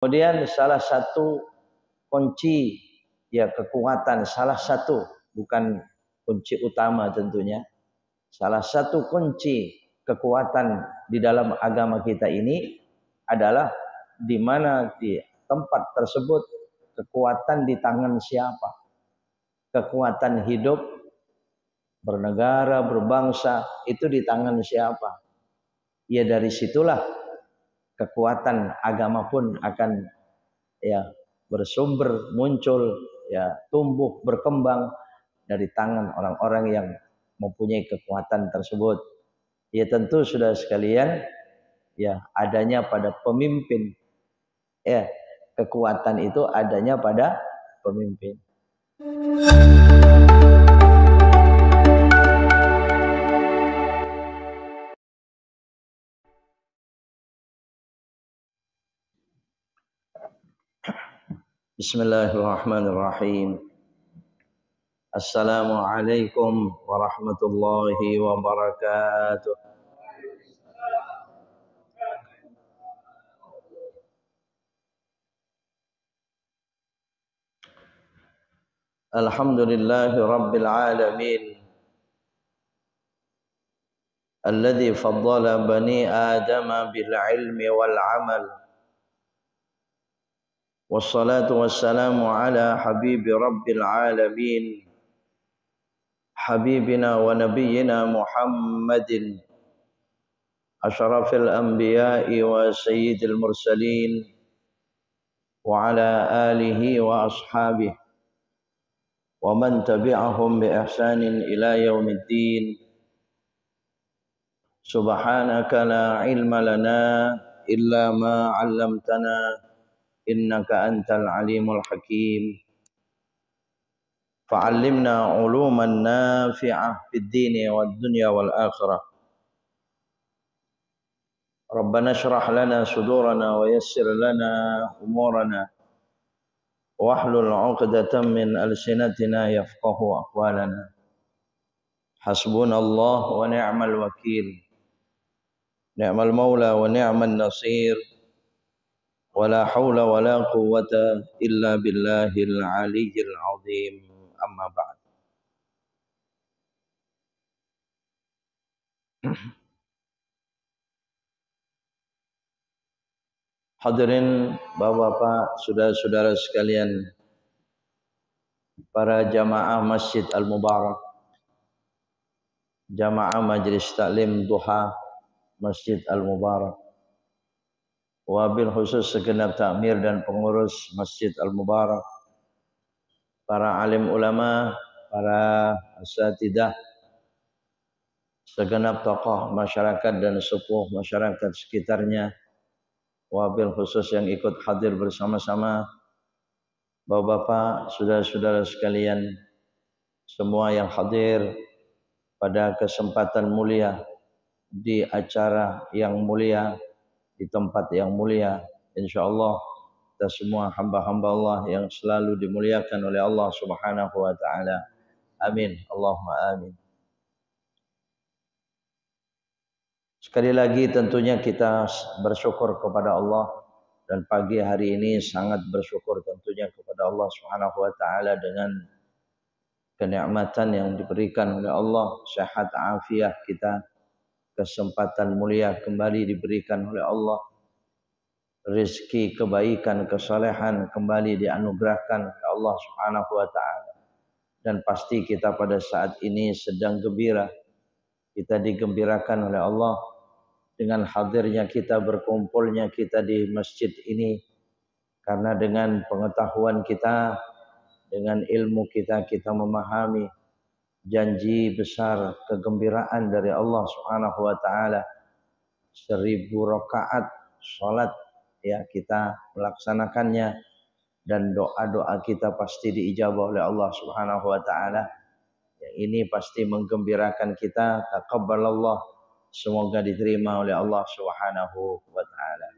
Kemudian salah satu kunci ya kekuatan, salah satu, bukan kunci utama tentunya. Salah satu kunci kekuatan di dalam agama kita ini adalah di mana di tempat tersebut kekuatan di tangan siapa? Kekuatan hidup, bernegara, berbangsa itu di tangan siapa? Ya dari situlah kekuatan agama pun akan ya bersumber, muncul, ya tumbuh, berkembang dari tangan orang-orang yang mempunyai kekuatan tersebut. Ya tentu sudah sekalian, ya adanya pada pemimpin. Ya, kekuatan itu adanya pada pemimpin. Bismillahirrahmanirrahim. Assalamualaikum warahmatullahi wabarakatuh. Alhamdulillahi rabbil alamin. Alladzi faddala bani adama bil ilmi wal amal. Wassalatu wassalamu ala habibi rabbil alamin. Habibina wa nabiyyina Muhammadin asyrafil anbiya'i wa sayyidil mursalin wa ala alihi wa ashabihi wa man tabi'ahum bi ihsanin ila yaumiddin. Subhanaka la ilma lana illa ma 'allamtana innaka antal alimul hakim. Fa'allimna 'uluman nafi'ah fid dini wad dunya wal akhirah. Rabbana shrah lana sudurana wa yassir lana umurana wahlul 'uqdatam min alsinatina yafqahu aqwalana. Hasbunallah wa ni'mal wakil. Ni'mal maula wa ni'man nasir. Wala haula wala quwwata illa billahil aliyyil azim. Amma ba'd. Hadirin bapak-bapak, saudara-saudara sekalian, para jamaah Masjid Al-Mubarak, jamaah Majlis Taklim Duha Masjid Al-Mubarak, wabil khusus segenap takmir dan pengurus Masjid Al-Mubarak, para alim ulama, para asatidah, segenap tokoh masyarakat dan sepuh masyarakat sekitarnya, wabil khusus yang ikut hadir bersama-sama, bapak-bapak, saudara-saudara sekalian, semua yang hadir pada kesempatan mulia, di acara yang mulia, di tempat yang mulia. InsyaAllah kita semua hamba-hamba Allah yang selalu dimuliakan oleh Allah Subhanahu wa ta'ala. Amin. Allahumma amin. Sekali lagi tentunya kita bersyukur kepada Allah, dan pagi hari ini sangat bersyukur tentunya kepada Allah Subhanahu wa ta'ala dengan kenikmatan yang diberikan oleh Allah, sehat afiat kita, kesempatan mulia kembali diberikan oleh Allah, rezeki kebaikan kesalehan kembali dianugerahkan oleh Allah Subhanahu wa ta'ala. Dan pasti kita pada saat ini sedang gembira. Kita digembirakan oleh Allah dengan hadirnya kita, berkumpulnya kita di masjid ini, karena dengan pengetahuan kita, dengan ilmu kita, kita memahami janji besar kegembiraan dari Allah Subhanahu wa ta'ala. 1000 rakaat salat ya kita melaksanakannya, dan doa-doa kita pasti diijabah oleh Allah Subhanahu wa ta'ala. Yang ini pasti menggembirakan kita. Taqabbalallah, semoga diterima oleh Allah Subhanahu wa ta'ala.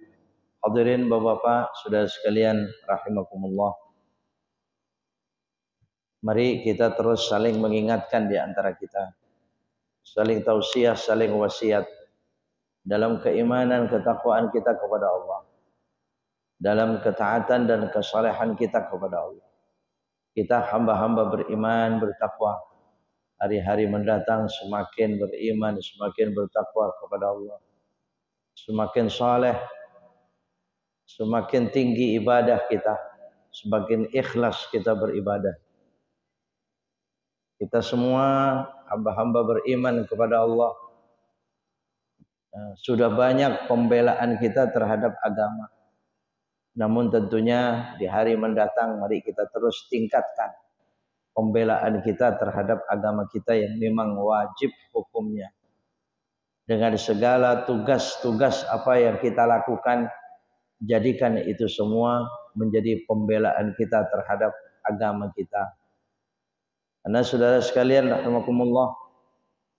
Hadirin bapak-bapak, saudara sekalian rahimakumullah. Mari kita terus saling mengingatkan di antara kita, saling tausiah, saling wasiat dalam keimanan ketakwaan kita kepada Allah. dalam ketaatan dan kesalehan kita kepada Allah. Kita hamba-hamba beriman, bertakwa. Hari-hari mendatang semakin beriman, semakin bertakwa kepada Allah. Semakin saleh, semakin tinggi ibadah kita, semakin ikhlas kita beribadah. Kita semua hamba-hamba beriman kepada Allah. Sudah banyak pembelaan kita terhadap agama. Namun tentunya di hari mendatang mari kita terus tingkatkan pembelaan kita terhadap agama kita yang memang wajib hukumnya. Dengan segala tugas-tugas apa yang kita lakukan, jadikan itu semua menjadi pembelaan kita terhadap agama kita. Karena saudara sekalian rahimakumullah,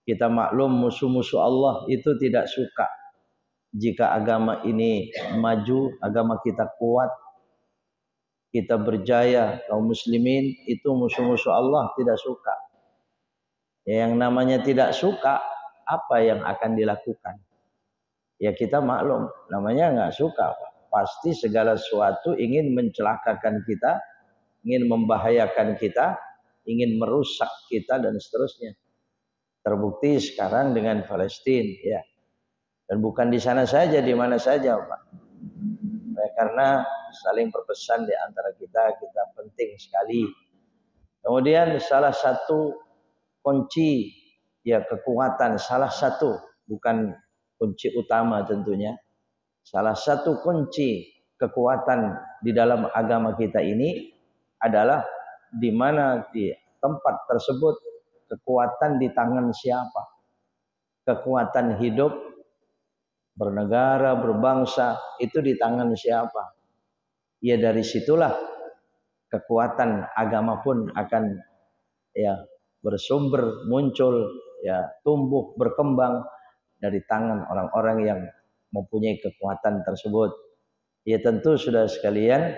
kita maklum musuh-musuh Allah itu tidak suka jika agama ini maju, agama kita kuat, kita berjaya, kaum muslimin, itu musuh-musuh Allah tidak suka. Yang namanya tidak suka, apa yang akan dilakukan? Ya kita maklum, namanya nggak suka. Pasti segala sesuatu ingin mencelakakan kita, ingin membahayakan kita, ingin merusak kita dan seterusnya. Terbukti sekarang dengan Palestina, ya. Dan bukan di sana saja, di mana saja, Pak. Karena saling berpesan di antara kita penting sekali. Kemudian salah satu kunci ya kekuatan, salah satu, bukan kunci utama tentunya. Salah satu kunci kekuatan di dalam agama kita ini adalah di mana di tempat tersebut kekuatan di tangan siapa? Kekuatan hidup, bernegara, berbangsa itu di tangan siapa? Ya dari situlah kekuatan agama pun akan ya bersumber, muncul, ya tumbuh, berkembang dari tangan orang-orang yang mempunyai kekuatan tersebut. Ya tentu sudah sekalian,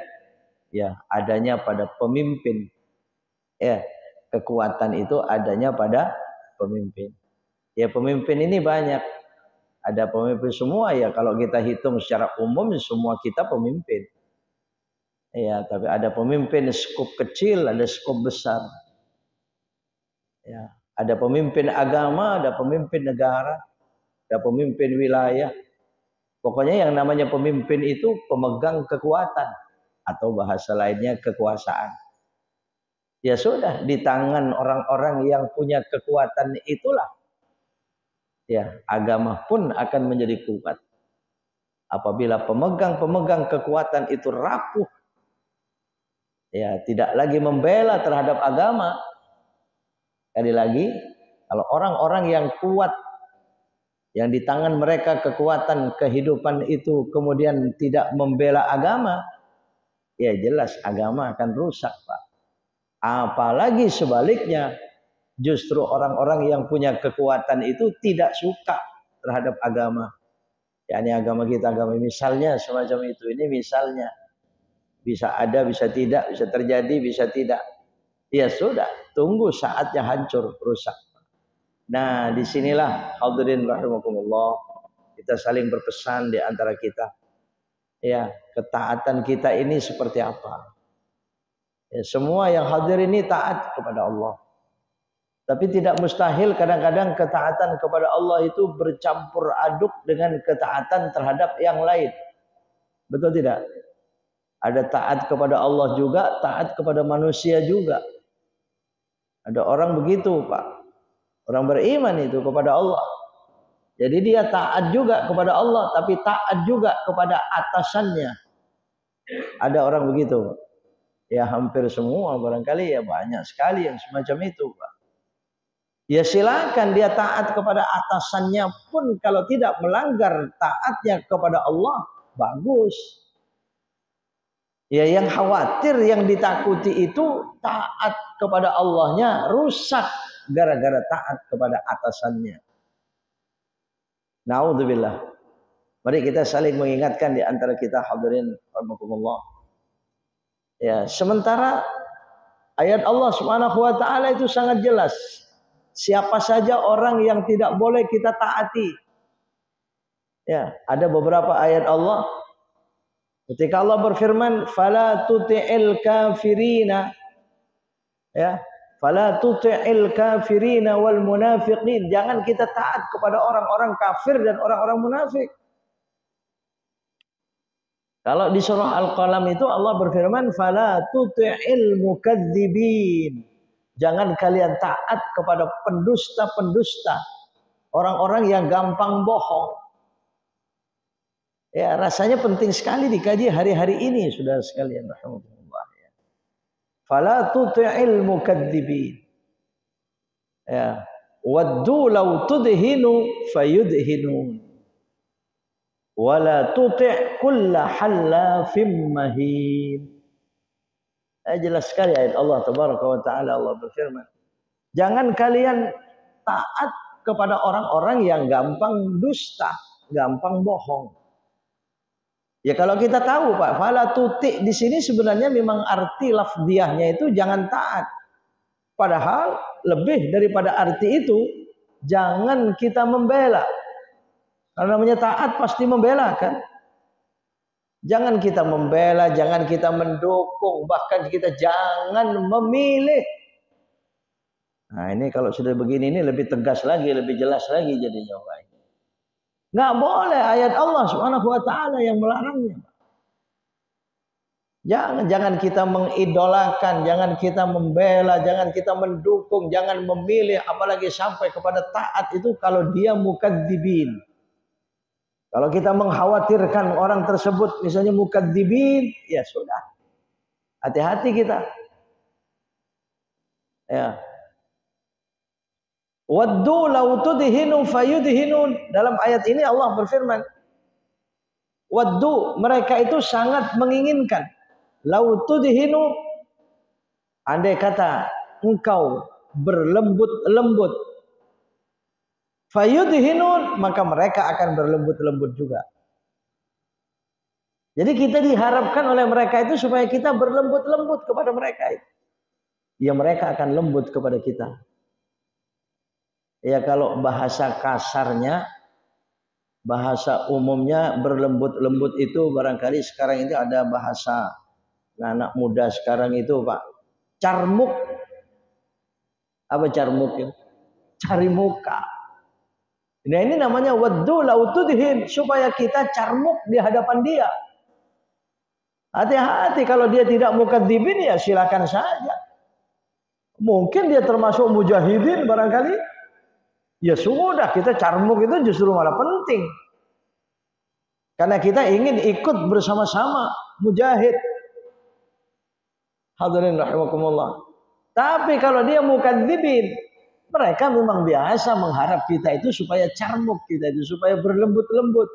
ya adanya pada pemimpin. Ya kekuatan itu adanya pada pemimpin. Ya pemimpin ini banyak. Ada pemimpin semua ya, kalau kita hitung secara umum semua kita pemimpin. Ya, tapi ada pemimpin skop kecil, ada skop besar. Ya, ada pemimpin agama, ada pemimpin negara, ada pemimpin wilayah. Pokoknya yang namanya pemimpin itu pemegang kekuatan atau bahasa lainnya kekuasaan. Ya sudah, di tangan orang-orang yang punya kekuatan itulah ya agama pun akan menjadi kuat. Apabila pemegang kekuatan itu rapuh, ya tidak lagi membela terhadap agama. Sekali lagi, kalau orang-orang yang kuat, yang di tangan mereka kekuatan kehidupan itu kemudian tidak membela agama, ya jelas agama akan rusak, Pak. Apalagi sebaliknya, justru orang-orang yang punya kekuatan itu tidak suka terhadap agama. Ya ini agama kita, agama misalnya semacam itu. Ini misalnya bisa ada, bisa tidak, bisa terjadi, bisa tidak. Ya sudah, tunggu saatnya hancur, rusak. Nah, disinilah hadirin rahimakumullah, kita saling berpesan di antara kita. Ya, ketaatan kita ini seperti apa? Ya, semua yang hadir ini taat kepada Allah. Tapi tidak mustahil kadang-kadang ketaatan kepada Allah itu bercampur aduk dengan ketaatan terhadap yang lain. Betul tidak? Ada taat kepada Allah juga, taat kepada manusia juga. Ada orang begitu, Pak. Orang beriman itu kepada Allah. Jadi dia taat juga kepada Allah, tapi taat juga kepada atasannya. Ada orang begitu. Ya hampir semua barangkali, ya banyak sekali yang semacam itu, Pak. Ya silakan dia taat kepada atasannya pun kalau tidak melanggar taatnya kepada Allah, bagus. Ya yang khawatir, yang ditakuti itu taat kepada Allahnya rusak gara-gara taat kepada atasannya. Naudzubillah. Mari kita saling mengingatkan di antara kita hadirin rahimakumullah. Ya, sementara ayat Allah Subhanahu wa taala itu sangat jelas. Siapa saja orang yang tidak boleh kita taati. Ya, ada beberapa ayat Allah Ketika Allah berfirman, "Fala tuti'il kafirina." Ya, "Fala tuti'il kafirina wal munafiqin." Jangan kita taat kepada orang-orang kafir dan orang-orang munafik. Kalau di surah Al-Qalam itu Allah berfirman, "Fala tuti'il mukadzibin." Jangan kalian taat kepada pendusta-pendusta, orang-orang yang gampang bohong. Ya, rasanya penting sekali dikaji hari-hari ini, saudara sekalian rahimahullah. Fala tuti'il mukadzibin. Ya, waddu law tudhinu fayudhinun. Wala tuti' kulla hallafim mahin. Jelas sekali ayat Allah tabaraka wa taala. Allah berfirman, jangan kalian taat kepada orang-orang yang gampang dusta, gampang bohong. Ya kalau kita tahu Pak, fala tuti di sini sebenarnya memang arti lafdiyahnya itu jangan taat. Padahal lebih daripada arti itu, jangan kita membela. Karena namanya taat pasti membela kan. Jangan kita membela, jangan kita mendukung, bahkan kita jangan memilih. Nah ini kalau sudah begini ini lebih tegas lagi, lebih jelas lagi jadinya Pak. Nggak boleh ayat Allah Subhanahu wa taala yang melarangnya. Jangan kita mengidolakan, jangan kita membela, jangan kita mendukung, jangan memilih, apalagi sampai kepada taat itu kalau dia mukadzibin. Kalau kita mengkhawatirkan orang tersebut misalnya mukadzibin, ya sudah. Hati-hati kita. Ya. Waddu law tudhinu fayudhinun. Dalam ayat ini Allah berfirman, waddu, mereka itu sangat menginginkan. Law tudhinu, andai kata engkau berlembut-lembut, fayudhinun, maka mereka akan berlembut-lembut juga. Jadi kita diharapkan oleh mereka itu supaya kita berlembut-lembut kepada mereka itu. Ya mereka akan lembut kepada kita. Ya kalau bahasa kasarnya, bahasa umumnya berlembut-lembut itu barangkali sekarang itu ada bahasa anak muda sekarang itu Pak, carmuk. Apa carmuk itu? Cari muka. Nah ini namanya waddu law tudhin, supaya kita carmuk di hadapan dia. Hati-hati kalau dia tidak mukadzibin ya silakan saja. Mungkin dia termasuk mujahidin barangkali. Ya sudah, kita carmuk itu justru malah penting. Karena kita ingin ikut bersama-sama mujahid. Hadirin rahimakumullah. Tapi kalau dia mukadzibin, mereka memang biasa mengharap kita itu supaya carmuk kita itu, supaya berlembut-lembut.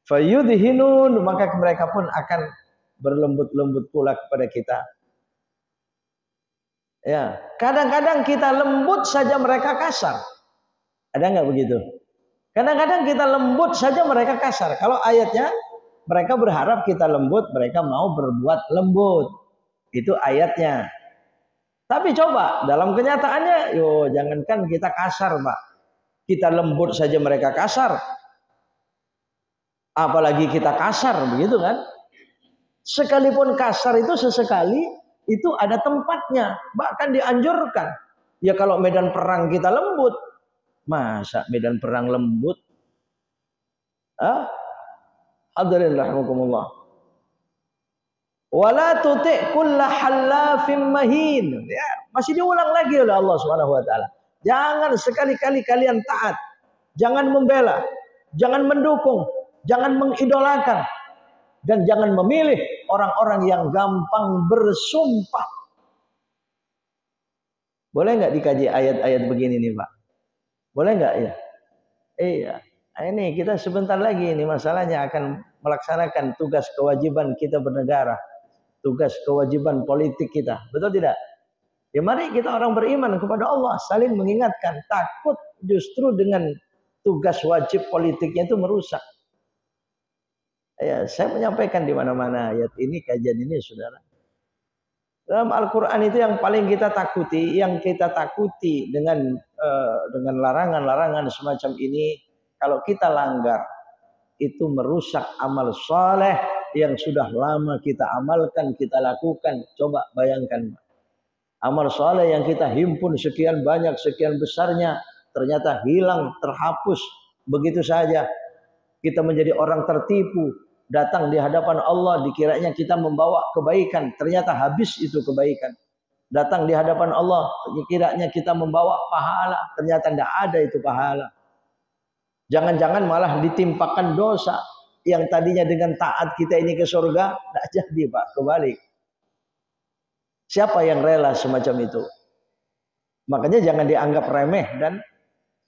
Fayudhinun, maka mereka pun akan berlembut-lembut pula kepada kita. Ya, kadang-kadang kita lembut saja mereka kasar. Ada nggak begitu? Kadang-kadang kita lembut saja mereka kasar. Kalau ayatnya mereka berharap kita lembut, mereka mau berbuat lembut. Itu ayatnya. Tapi coba dalam kenyataannya, yo jangankan kita kasar, Pak. Kita lembut saja mereka kasar. Apalagi kita kasar, begitu kan? Sekalipun kasar itu sesekali itu ada tempatnya, bahkan dianjurkan. Ya kalau medan perang kita lembut, masa medan perang lembut? Hadirin rahimakumullah. Wala tuti' kulla hallafim mahin. Ya, masih diulang lagi oleh Allah Subhanahu wa taala. Jangan sekali-kali kalian taat, jangan membela, jangan mendukung, jangan mengidolakan, dan jangan memilih orang-orang yang gampang bersumpah. Boleh nggak dikaji ayat-ayat begini nih Pak? Boleh nggak ya? Iya. Nah, ini kita sebentar lagi ini masalahnya akan melaksanakan tugas kewajiban kita bernegara, tugas kewajiban politik kita, betul tidak? Ya mari kita orang beriman kepada Allah saling mengingatkan, takut justru dengan tugas wajib politiknya itu merusak. Ya, saya menyampaikan di mana-mana ayat ini, kajian ini, saudara. Dalam Al-Quran itu yang paling kita takuti, dengan larangan-larangan semacam ini, kalau kita langgar, itu merusak amal soleh yang sudah lama kita amalkan, kita lakukan. Coba bayangkan, amal soleh yang kita himpun sekian banyak, sekian besarnya, ternyata hilang, terhapus begitu saja. Kita menjadi orang tertipu, datang di hadapan Allah, dikiranya kita membawa kebaikan, ternyata habis itu kebaikan. Datang di hadapan Allah, dikiranya kita membawa pahala, ternyata tidak ada itu pahala. Jangan-jangan malah ditimpakan dosa yang tadinya dengan taat kita ini ke surga, tidak jadi Pak, kebalik. Siapa yang rela semacam itu? Makanya jangan dianggap remeh dan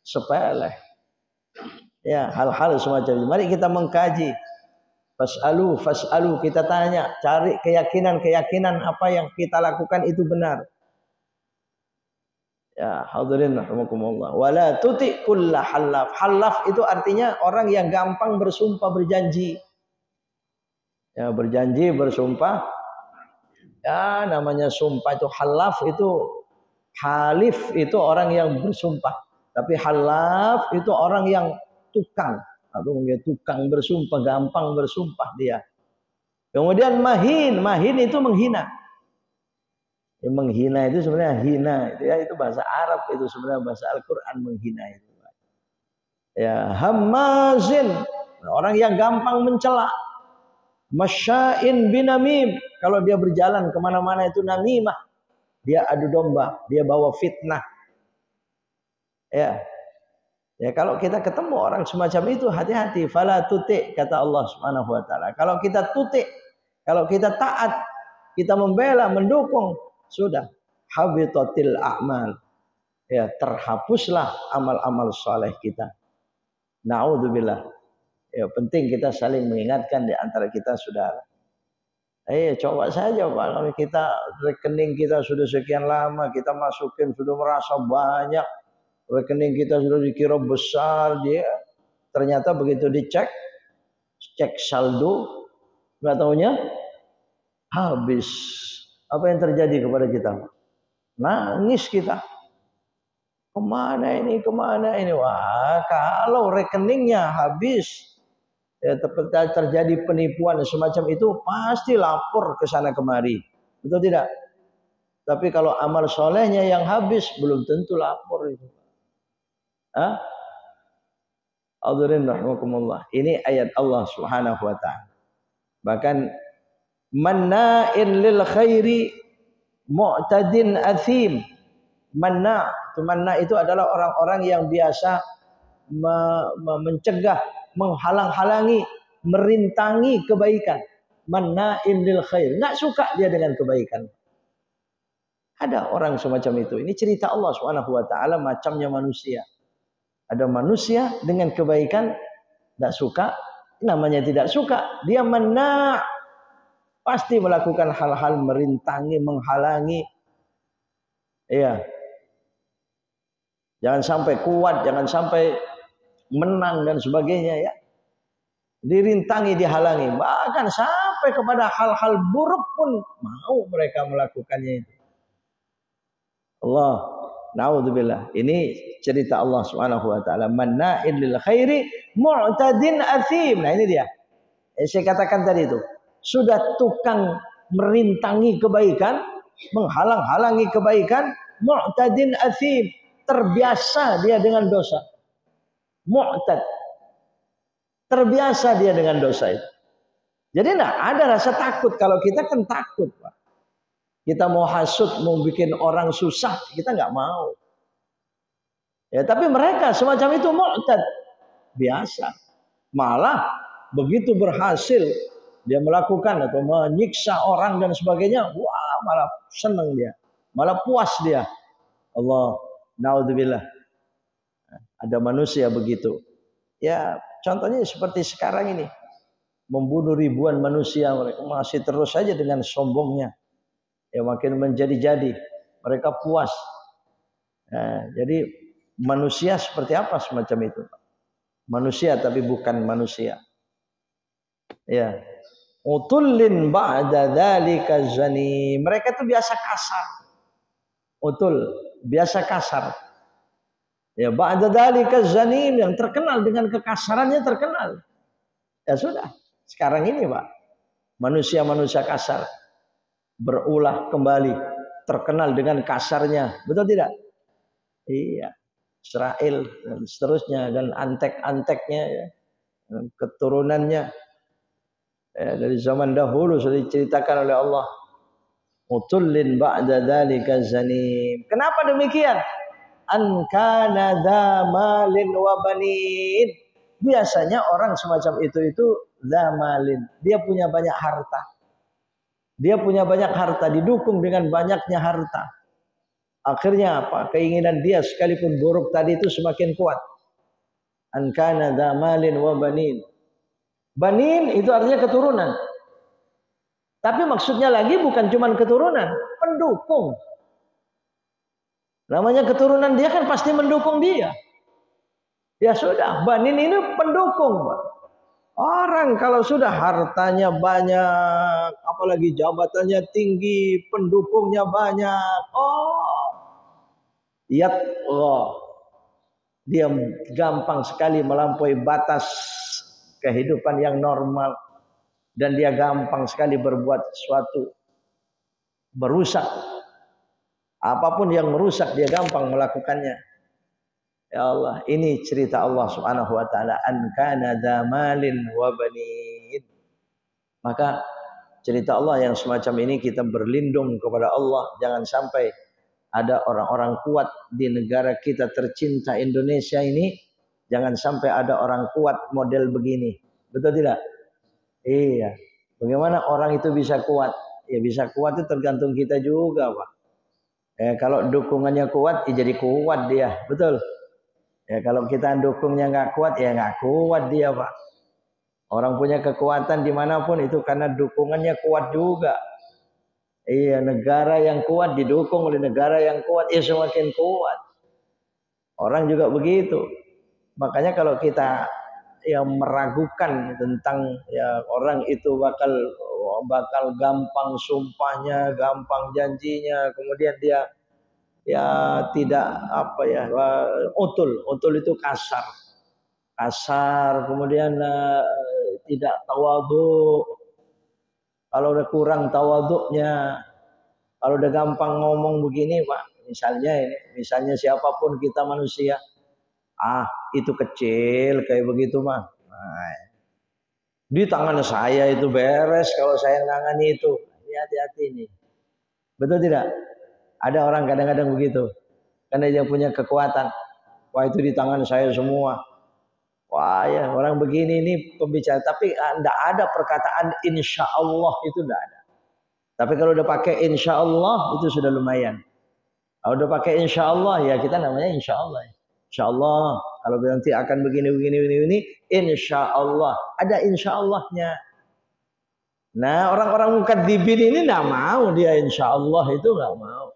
sepele. Ya, hal-hal semacam itu. Mari kita mengkaji. Fas'alu, kita tanya, cari keyakinan apa yang kita lakukan itu benar. Ya, hadirin rahimakumullah. Wala tuti kulla halaf. Halaf itu artinya orang yang gampang bersumpah berjanji. Ya, berjanji, bersumpah. Ya, namanya sumpah itu halaf, itu halif itu orang yang bersumpah. Tapi halaf itu orang yang tukang. Atau mungkin tukang bersumpah, gampang bersumpah dia. Kemudian mahin itu menghina. Menghina itu sebenarnya hina, itu bahasa Arab, itu sebenarnya bahasa Al-Quran menghina itu. Ya, hamazin, orang yang gampang mencela. Masya'in binamim, kalau dia berjalan kemana-mana itu namimah, dia adu domba, dia bawa fitnah. Ya, kalau kita ketemu orang semacam itu hati-hati. Fala tuti, kata Allah Subhanahu Wa Taala. Kalau kita tuti, kalau kita taat, kita membela, mendukung, sudah habitatil a'mal, ya terhapuslah amal-amal saleh kita. Naudzubillah. Ya penting kita saling mengingatkan di antara kita, saudara. Coba saja Pak, kalau kita rekening kita sudah sekian lama kita masukin, sudah merasa banyak, rekening kita sudah dikira besar, dia ternyata begitu dicek, cek saldo, nggak taunya habis. Apa yang terjadi kepada kita? Nangis kita. Kemana ini? Wah, kalau rekeningnya habis, ya, terjadi penipuan semacam itu, pasti lapor ke sana kemari. Betul tidak? Tapi kalau amal solehnya yang habis, belum tentu lapor itu. Hadirin rahimakumullah. Ini ayat Allah Subhanahu wa taala. Bahkan manna'in lil khairi mu'tadin athim. Manna itu adalah orang-orang yang biasa mencegah, menghalang-halangi, merintangi kebaikan. Manna'in lil khair, enggak suka dia dengan kebaikan. Ada orang semacam itu. Ini cerita Allah Subhanahu wa taala, macamnya manusia. Ada manusia dengan kebaikan enggak suka, namanya tidak suka, dia manna', pasti melakukan hal-hal merintangi, menghalangi. Iya. Jangan sampai kuat, jangan sampai menang dan sebagainya, ya. Dirintangi, dihalangi, bahkan sampai kepada hal-hal buruk pun mau mereka melakukannya itu. Allah, naudzubillah. Ini cerita Allah Subhanahu wa taala, manna'in lil khairi mu'tadin athim. Nah, ini dia. Saya katakan tadi itu. Sudah tukang merintangi kebaikan, menghalang-halangi kebaikan, mu'tadin athim, terbiasa dia dengan dosa. Mu'tad, terbiasa dia dengan dosa itu. Jadi enggak ada rasa takut. Kalau kita kan takut, Pak. Kita mau hasut, mau bikin orang susah, kita enggak mau. Ya, tapi mereka semacam itu mu'tad, biasa. Malah begitu berhasil dia melakukan atau menyiksa orang dan sebagainya, wah, malah senang dia, malah puas dia. Allah, naudzubillah. Ada manusia begitu. Ya, contohnya seperti sekarang ini, membunuh ribuan manusia, mereka masih terus saja dengan sombongnya. Ya, makin menjadi-jadi, mereka puas. Nah, jadi manusia seperti apa semacam itu? Manusia tapi bukan manusia. Ya. Utullin ba'da dzalika zani. Mereka itu biasa kasar. Utul, biasa kasar. Ya, ba'da dzalika zani, yang terkenal dengan kekasarannya terkenal. Ya sudah, sekarang ini, Pak. Manusia-manusia kasar berulah kembali, terkenal dengan kasarnya, betul tidak? Iya, Israel dan seterusnya dan antek-anteknya, ya, keturunannya, ya, dari zaman dahulu sudah diceritakan oleh Allah. Utullin ba'da dzalika zanim. Kenapa demikian? An kana dza malin wa banin. Biasanya orang semacam itu zamalin. Dia punya banyak harta. Dia punya banyak harta, didukung dengan banyaknya harta. Akhirnya apa? Keinginan dia sekalipun buruk tadi itu semakin kuat. An kana dza malin wa banin. Banin itu artinya keturunan. Tapi maksudnya lagi bukan cuma keturunan, pendukung. Namanya keturunan dia kan pasti mendukung dia. Ya sudah, banin ini pendukung, Pak. Orang kalau sudah hartanya banyak, apalagi jabatannya tinggi, pendukungnya banyak, ya Allah, dia gampang sekali melampaui batas kehidupan yang normal. Dan dia gampang sekali berbuat sesuatu merusak. Apapun yang merusak dia gampang melakukannya. Ya Allah, ini cerita Allah Subhanahu wa taala, an kana dzamalin wa banin. Maka cerita Allah yang semacam ini kita berlindung kepada Allah, jangan sampai ada orang-orang kuat di negara kita tercinta Indonesia ini, jangan sampai ada orang kuat model begini. Betul tidak? Iya. Bagaimana orang itu bisa kuat? Ya bisa kuat itu tergantung kita juga, Pak. Kalau dukungannya kuat, ya jadi kuat dia. Betul. Ya kalau kita dukungnya nggak kuat, ya nggak kuat dia, Pak. Orang punya kekuatan dimanapun itu karena dukungannya kuat juga. Iya, negara yang kuat didukung oleh negara yang kuat, ya semakin kuat. Orang juga begitu. Makanya kalau kita yang meragukan tentang ya orang itu bakal gampang sumpahnya, gampang janjinya, kemudian dia ya tidak utul itu kasar, kemudian tidak tawadhu. Kalau udah kurang tawadhunya, kalau udah gampang ngomong begini, Pak, misalnya siapapun kita manusia, itu kecil kayak begitu mah. Di tangan saya itu beres kalau saya nangani itu. Ini hati-hati nih. Betul tidak? Ada orang kadang-kadang begitu. Karena dia punya kekuatan. Wah itu di tangan saya semua. Wah ya orang begini ini pembicara. Tapi tidak ada perkataan insya Allah itu tidak ada. Tapi kalau udah pakai insya Allah itu sudah lumayan. Kalau udah pakai insya Allah ya kita namanya insya Allah. Insya Allah kalau nanti akan begini, insya Allah ada insya Allahnya. Nah orang-orang mukadzibin ini tidak mau dia insya Allah itu nggak mau.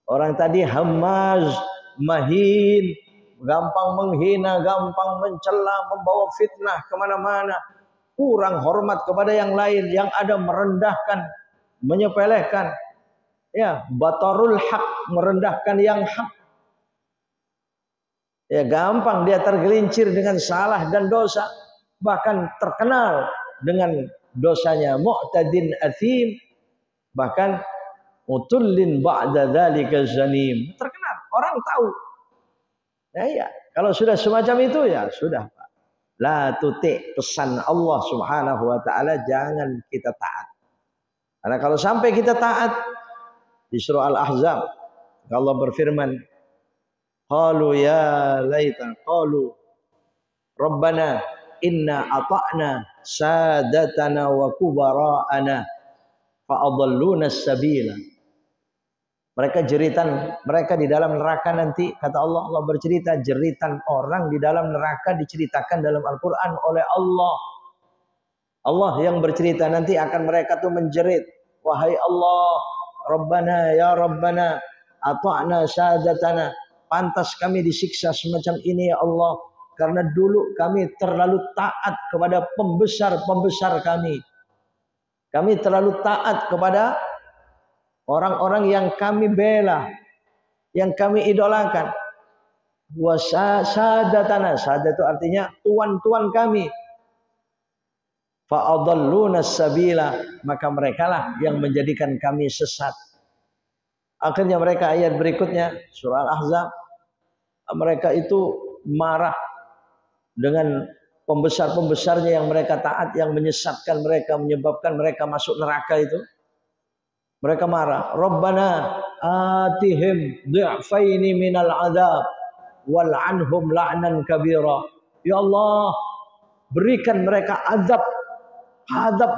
Orang tadi hamaz, mahin, gampang menghina, gampang mencela, membawa fitnah kemana-mana, kurang hormat kepada yang lain, yang ada merendahkan, menyepelekan, ya batarul haq, merendahkan yang hak. Ya gampang dia tergelincir dengan salah dan dosa, bahkan terkenal dengan dosanya, mu'tadin athim, bahkan utullin ba'da dzalika zanim, terkenal, orang tahu. Ya, kalau sudah semacam itu ya sudah, Pak. La tuti, pesan Allah Subhanahu wa taala, jangan kita taat. Karena kalau sampai kita taat, di surah Al-Ahzab Allah berfirman, qalu ya laita qalu rabbana inna ata'na sadatana wa kubara'ana fa'adalluna as-sabila. Mereka di dalam neraka nanti, kata Allah bercerita, jeritan orang di dalam neraka diceritakan dalam Al-Quran oleh Allah. Allah yang bercerita nanti akan mereka tuh menjerit, wahai Allah, Rabbana ya Rabbana ata'na sadatana, pantas kami disiksa semacam ini ya Allah, karena dulu kami terlalu taat kepada pembesar-pembesar kami. Kami terlalu taat kepada orang-orang yang kami bela, yang kami idolakan. Sadatana, sadat itu artinya tuan-tuan kami. Fa'adalluna sabila, maka merekalah yang menjadikan kami sesat. Akhirnya mereka ayat berikutnya surah Al-Ahzab, mereka itu marah dengan pembesar-pembesarnya yang mereka taat, yang menyesatkan mereka, menyebabkan mereka masuk neraka itu. Mereka marah, Rabbana atihim dhi'faini minal adab wal'anhum la'nan kabira. Ya Allah, berikan mereka azab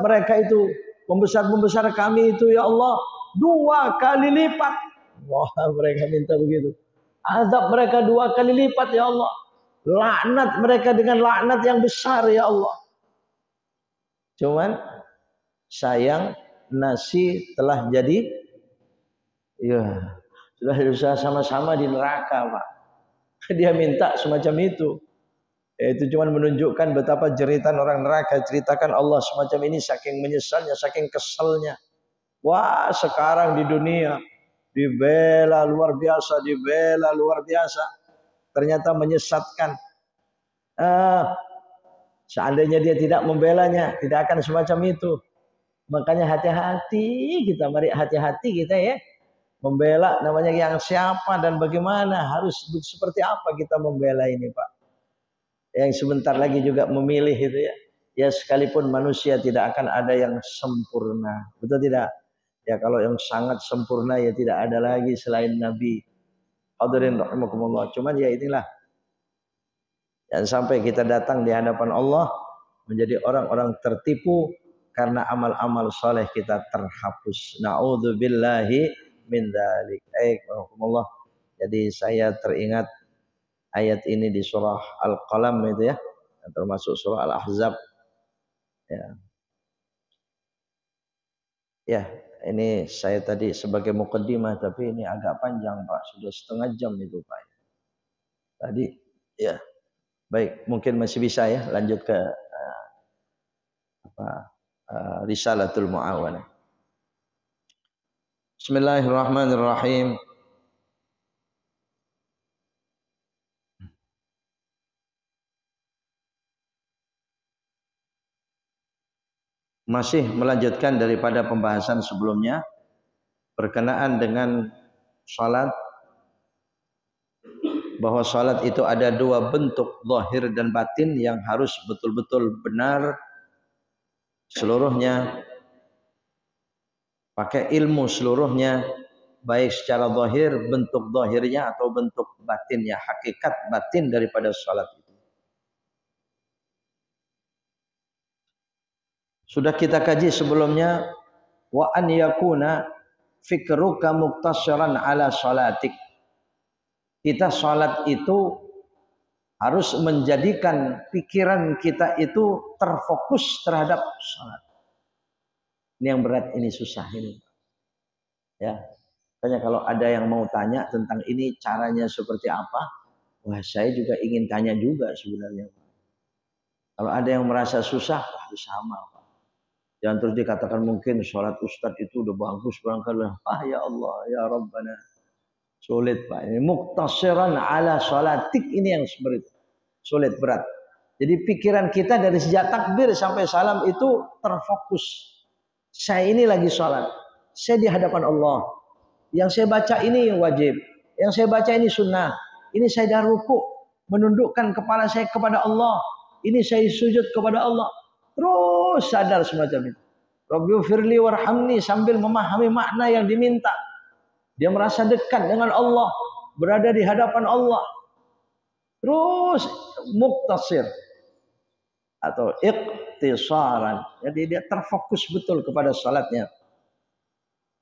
mereka itu, pembesar-pembesar kami itu ya Allah, 2 kali lipat. Wah, mereka minta begitu. Azab mereka 2 kali lipat ya Allah. Laknat mereka dengan laknat yang besar ya Allah. Cuman sayang nasi telah jadi, ya sudah berusaha sama-sama di neraka Pak. Dia minta semacam itu. Itu cuma menunjukkan betapa jeritan orang neraka. Ceritakan Allah semacam ini, saking menyesalnya, saking keselnya. Wah, sekarang di dunia dibela luar biasa, dibela luar biasa. Ternyata menyesatkan. Seandainya dia tidak membelanya, tidak akan semacam itu. Makanya hati-hati kita, mari hati-hati kita ya. Membela namanya yang siapa dan bagaimana, harus seperti apa kita membela ini Pak. Yang sebentar lagi juga memilih itu ya. Ya sekalipun manusia tidak akan ada yang sempurna. Betul tidak? Ya kalau yang sangat sempurna ya tidak ada lagi selain Nabi. Hadirin rahimakumullah. Cuman ya inilah. Dan sampai kita datang di hadapan Allah menjadi orang-orang tertipu karena amal-amal soleh kita terhapus. Na'udzubillahi min dzalik. Rahimakumullah. Jadi saya teringat ayat ini di surah Al-Qalam itu ya, termasuk surah Al-Ahzab. Ya, ini saya tadi sebagai mukaddimah, tapi ini agak panjang Pak, sudah setengah jam itu Pak. Tadi, ya, baik, mungkin masih bisa ya, lanjut ke Risalatul Mu'awanah. Bismillahirrahmanirrahim. Masih melanjutkan daripada pembahasan sebelumnya berkenaan dengan salat, bahwa salat itu ada 2 bentuk, zahir dan batin, yang harus betul-betul benar seluruhnya, pakai ilmu seluruhnya, baik secara zahir, bentuk zahirnya atau bentuk batinnya, hakikat batin daripada salat itu. Sudah kita kaji sebelumnya, wa an yakuna fikruka muqtasiran ala salatik. Kita salat itu harus menjadikan pikiran kita itu terfokus terhadap salat. Ini yang berat, ini susah ini. Ya. Makanya kalau ada yang mau tanya tentang ini caranya seperti apa, wah saya juga ingin tanya juga sebenarnya. Kalau ada yang merasa susah, wah sama Pak. Jangan terus dikatakan mungkin sholat ustadz itu udah bagus barangkali. Ya Allah, ya Rabbana. Sulit Pak. Ini muqtasiran ala sholatik, ini yang seperti sulit, berat. Jadi pikiran kita dari sejak takbir sampai salam itu terfokus. Saya ini lagi sholat. Saya di hadapan Allah. Yang saya baca ini wajib. Yang saya baca ini sunnah. Ini saya dah ruku, menundukkan kepala saya kepada Allah. Ini saya sujud kepada Allah. Terus sadar semacam itu. Rabbighfirli warhamni, sambil memahami makna yang diminta. Dia merasa dekat dengan Allah, berada di hadapan Allah. Terus muktasir atau iqtisaran. Jadi dia terfokus betul kepada salatnya.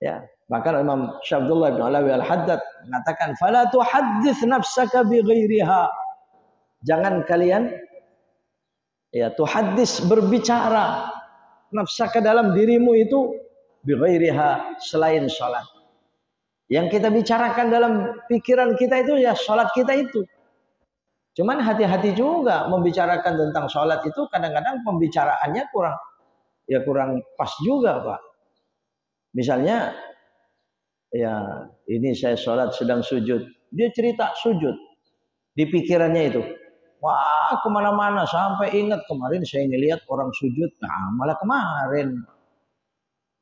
Ya, bahkan Imam Syabdullah bin Alawi Al-Haddad mengatakan, "Fala tuhaddits nafsaka bi ghairiha." Jangan kalian tuhaddits, berbicara nafsaka dalam dirimu itu bi ghairiha, selain salat. Yang kita bicarakan dalam pikiran kita itu ya salat kita itu. Cuman hati-hati juga membicarakan tentang salat itu, kadang-kadang pembicaraannya kurang pas juga, Pak. Misalnya ya ini saya salat sedang sujud, dia cerita sujud di pikirannya itu. Wah, kemana-mana sampai ingat kemarin saya ngelihat orang sujud. Nah, malah kemarin.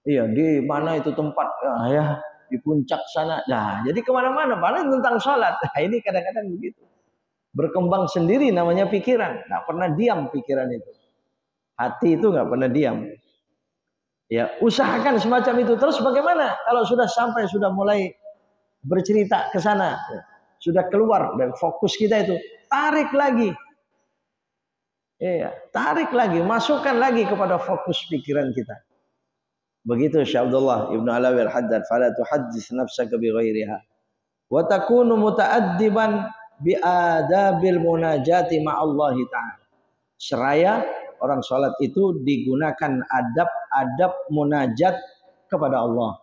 Iya, di mana itu tempat? Ya, di puncak sana. Nah, jadi kemana-mana. Malah tentang sholat. Nah, ini kadang-kadang begitu. Berkembang sendiri namanya pikiran. Nggak pernah diam pikiran itu. Hati itu nggak pernah diam. Ya, usahakan semacam itu. Terus bagaimana? Kalau sudah mulai bercerita ke sana, sudah keluar dari fokus kita itu, tarik lagi. Iya, tarik lagi, masukkan lagi kepada fokus pikiran kita. Begitu Syekh Abdullah Ibnu Alawi Al-Haddad, fala tuhaddits nafsaka bi ghairiha wa takunu muta'addiban bi adabil munajati ma'allahi ta'ala. Seraya orang salat itu digunakan adab-adab munajat kepada Allah.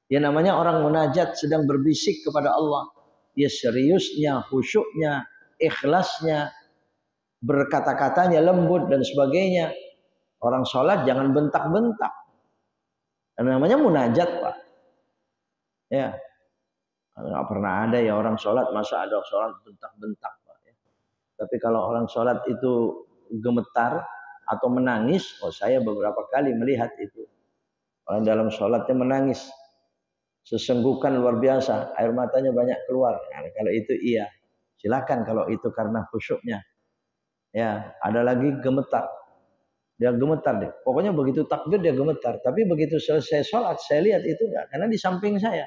Ya namanya orang munajat sedang berbisik kepada Allah. Ya seriusnya, khusyuknya, ikhlasnya, berkata-katanya lembut dan sebagainya. Orang sholat jangan bentak-bentak. Namanya munajat, Pak. Ya, nggak pernah ada ya orang sholat masa ada sholat bentak-bentak, Pak. Ya. Tapi kalau orang sholat itu gemetar atau menangis, oh saya beberapa kali melihat itu. Orang dalam sholatnya menangis, sesenggukan luar biasa, air matanya banyak keluar. Nah, kalau itu iya, silakan kalau itu karena khusyuknya. Ya, ada lagi gemetar. Dia gemetar deh. Pokoknya begitu takbir dia gemetar. Tapi begitu selesai sholat, saya lihat itu enggak. Karena di samping saya.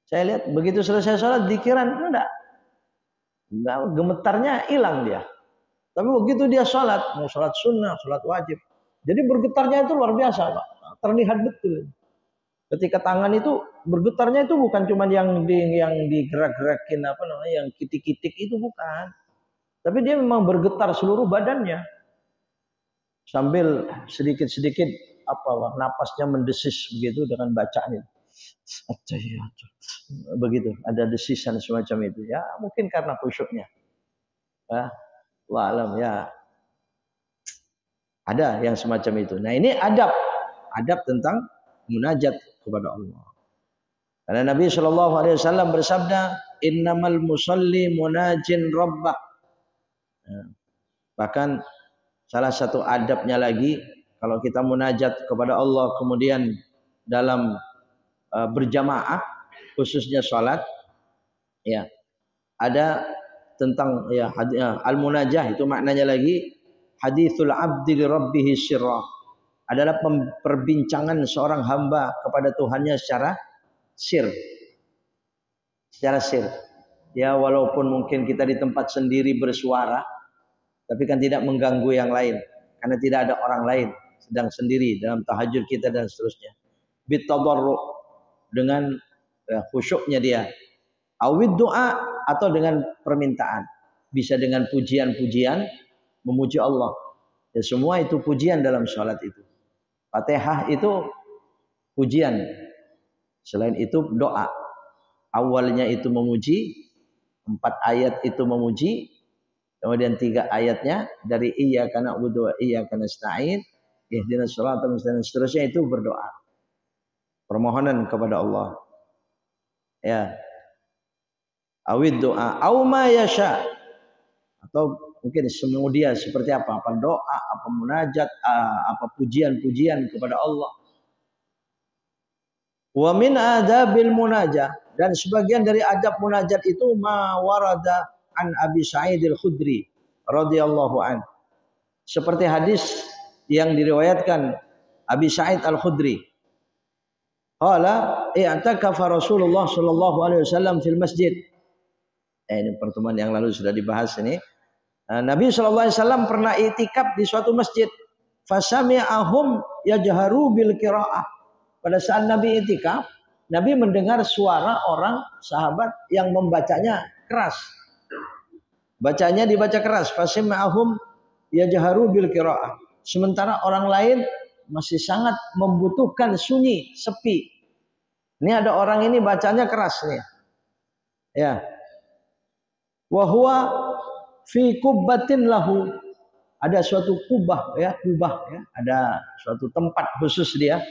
Saya lihat begitu selesai sholat, dikiran enggak. Enggak, gemetarnya hilang dia. Tapi begitu dia sholat, mau sholat sunnah, sholat wajib. Jadi bergetarnya itu luar biasa, Pak. Terlihat betul. Ketika tangan itu bergetarnya itu bukan cuma yang digerak-gerakin apa namanya, yang kitik-kitik itu bukan. Tapi dia memang bergetar seluruh badannya. Sambil sedikit-sedikit napasnya mendesis begitu dengan bacaannya. Begitu, ada desisan semacam itu. Ya, mungkin karena khusyuknya. Ya, wa'alam ya. Ada yang semacam itu. Nah, ini adab tentang munajat kepada Allah. Karena Nabi Shallallahu Alaihi Wasallam bersabda, Innamal musalli munajin rabbah. Bahkan salah satu adabnya lagi, kalau kita munajat kepada Allah kemudian dalam berjamaah, khususnya sholat, ya ada tentang ya al-munajah itu maknanya lagi hadithul abdi li rabbih sirrah, adalah perbincangan seorang hamba kepada Tuhannya secara sir. Ya walaupun mungkin kita di tempat sendiri bersuara, tapi kan tidak mengganggu yang lain karena tidak ada orang lain, sedang sendiri dalam tahajud kita dan seterusnya. Bitadarru, dengan khusyuknya dia. Awid doa, atau dengan permintaan. Bisa dengan pujian-pujian memuji Allah. Ya semua itu pujian dalam sholat itu. Fatihah itu pujian. Selain itu doa. Awalnya itu memuji, 4 ayat itu memuji, kemudian 3 ayatnya dari iyyaka na'budu wa iyyaka nasta'in, ihdinas shiratal mustaqim, seterusnya itu berdoa. Permohonan kepada Allah. Ya. Awid doa, au ma yasha. Atau mungkin semudia seperti apa doa, apa munajat, apa pujian-pujian kepada Allah. Wa min adabil munajah, dan sebagian dari adab munajat itu ma warada an Abi Sa'id Al-Khudri radhiyallahu an. Seperti hadis yang diriwayatkan Abi Sa'id Al-Khudri. Qala i'takafa Rasulullah sallallahu alaihi wasallam fil masjid. Ini pertemuan yang lalu sudah dibahas ini. Nabi sallallahu alaihi wasallam pernah i'tikaf di suatu masjid. Fasami'ahum yajharu bil qiraah. Pada saat Nabi i'tikaf, Nabi mendengar suara orang sahabat yang membacanya keras. Bacanya dibaca keras. Fasami'ahum yajharu bil qiraah. Sementara orang lain masih sangat membutuhkan sunyi, sepi. Ini ada orang ini bacanya keras nih. Ya. Wa huwa fi kubbatin lahu. Ada suatu kubah ya, ada suatu tempat khusus dia.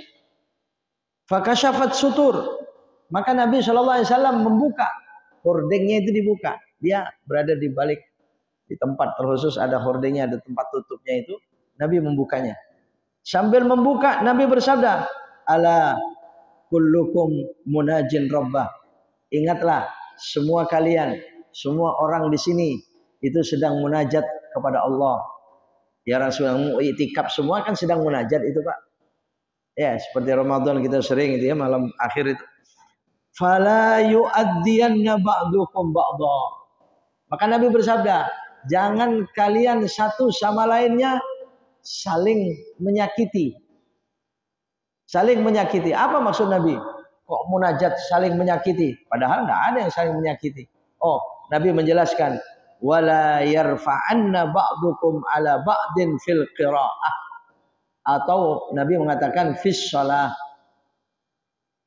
Fakasyafat sutur. Maka Nabi sallallahu alaihi wasallam membuka hordengnya, itu dibuka. Dia berada di balik Di tempat terkhusus ada hordengnya, ada tempat tutupnya itu, Nabi membukanya. Sambil membuka, Nabi bersabda, ala kullukum munajin rabbah. Ingatlah semua kalian, semua orang di sini itu sedang munajat kepada Allah. Ya Rasulullah, i'tikaf semua kan sedang munajat itu Pak. Ya seperti Ramadan kita sering itu ya, malam akhir itu. Fala yu'addiyanna ba'dukum ba'dha. Maka Nabi bersabda, jangan kalian satu sama lainnya saling menyakiti. Saling menyakiti. Apa maksud Nabi? Kok munajat saling menyakiti? Padahal tidak ada yang saling menyakiti. Oh, Nabi menjelaskan, wala yarfa'anna ba'dukum ala ba'din fil qira'ah. Atau Nabi mengatakan fis shalah.